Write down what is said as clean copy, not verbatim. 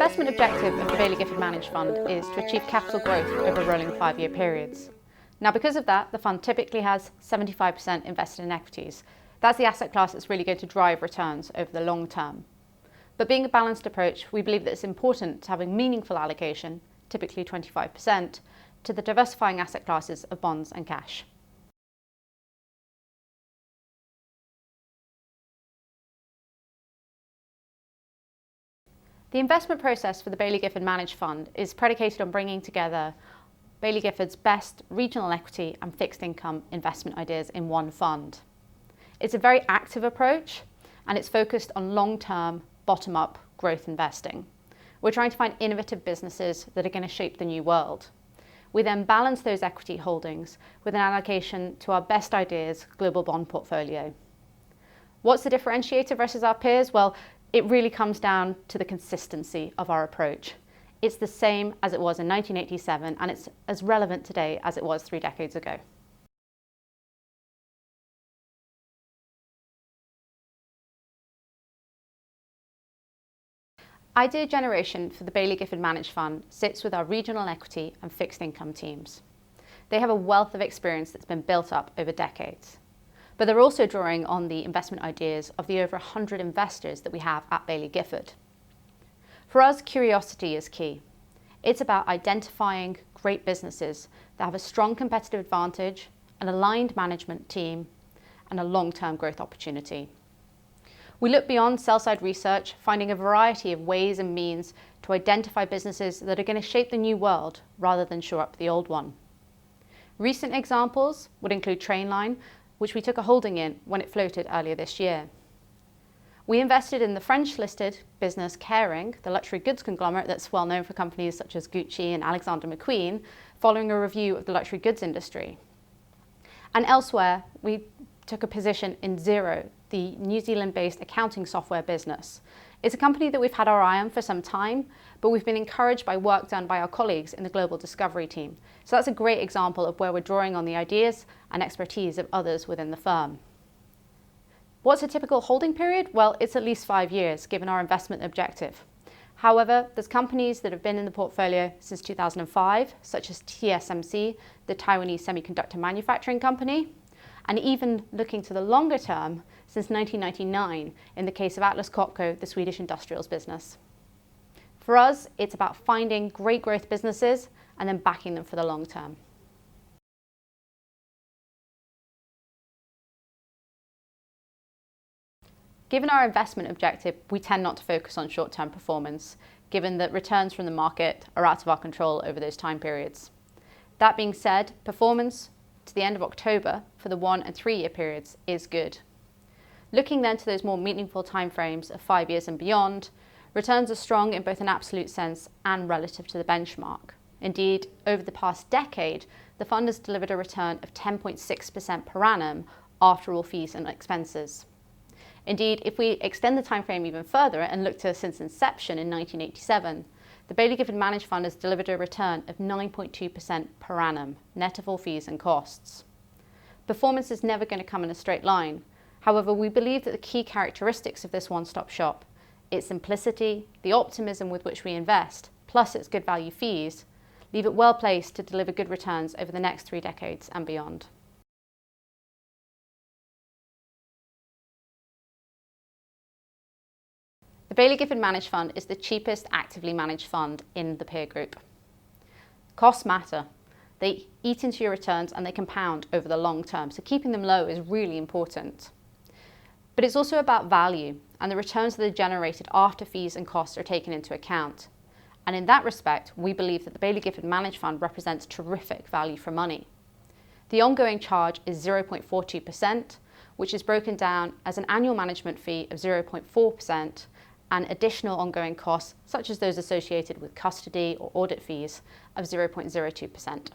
investment objective of the Baillie Gifford Managed Fund is to achieve capital growth over rolling 5-year periods. Now, because of that, the fund typically has 75% invested in equities. That's the asset class that's really going to drive returns over the long term. But being a balanced approach, we believe that it's important to have a meaningful allocation, typically 25%, to the diversifying asset classes of bonds and cash. The investment process for the Baillie Gifford Managed Fund is predicated on bringing together Baillie Gifford's best regional equity and fixed income investment ideas in one fund. It's a very active approach and it's focused on long-term, bottom-up growth investing. We're trying to find innovative businesses that are going to shape the new world. We then balance those equity holdings with an allocation to our best ideas global bond portfolio. What's the differentiator versus our peers? Well, it really comes down to the consistency of our approach. It's the same as it was in 1987 and it's as relevant today as it was 3 decades ago. Idea generation for the Baillie Gifford Managed Fund sits with our regional equity and fixed income teams. They have a wealth of experience that's been built up over decades. But they're also drawing on the investment ideas of the over 100 investors that we have at Baillie Gifford. For us, curiosity is key. It's about identifying great businesses that have a strong competitive advantage, an aligned management team, and a long-term growth opportunity. We look beyond sell-side research, finding a variety of ways and means to identify businesses that are going to shape the new world rather than shore up the old one. Recent examples would include Trainline, which we took a holding in when it floated earlier this year. We invested in the French-listed business Kering, the luxury goods conglomerate that's well known for companies such as Gucci and Alexander McQueen, following a review of the luxury goods industry. And elsewhere, we took a position in Xero, the New Zealand-based accounting software business. It's a company that we've had our eye on for some time, but we've been encouraged by work done by our colleagues in the global discovery team. So that's a great example of where we're drawing on the ideas and expertise of others within the firm. What's a typical holding period? Well, it's at least 5 years, given our investment objective. However, there's companies that have been in the portfolio since 2005, such as TSMC, the Taiwanese semiconductor manufacturing company, and even looking to the longer term, since 1999, in the case of Atlas Copco, the Swedish industrials business. For us, it's about finding great growth businesses and then backing them for the long term. Given our investment objective, we tend not to focus on short-term performance, given that returns from the market are out of our control over those time periods. That being said, performance to the end of October for the 1 and 3 year periods is good. Looking then to those more meaningful timeframes of 5 years and beyond, returns are strong in both an absolute sense and relative to the benchmark. Indeed, over the past decade, the fund has delivered a return of 10.6% per annum after all fees and expenses. Indeed, if we extend the timeframe even further and look to since inception in 1987, the Baillie Gifford Managed Fund has delivered a return of 9.2% per annum, net of all fees and costs. Performance is never going to come in a straight line. However, we believe that the key characteristics of this one-stop shop, its simplicity, the optimism with which we invest, plus its good value fees, leave it well placed to deliver good returns over the next 3 decades and beyond. The Baillie Gifford Managed Fund is the cheapest actively managed fund in the peer group. Costs matter. They eat into your returns and they compound over the long term, so keeping them low is really important. But it's also about value and the returns that are generated after fees and costs are taken into account. And in that respect, we believe that the Baillie Gifford Managed Fund represents terrific value for money. The ongoing charge is 0.42%, which is broken down as an annual management fee of 0.4% and additional ongoing costs, such as those associated with custody or audit fees, of 0.02%.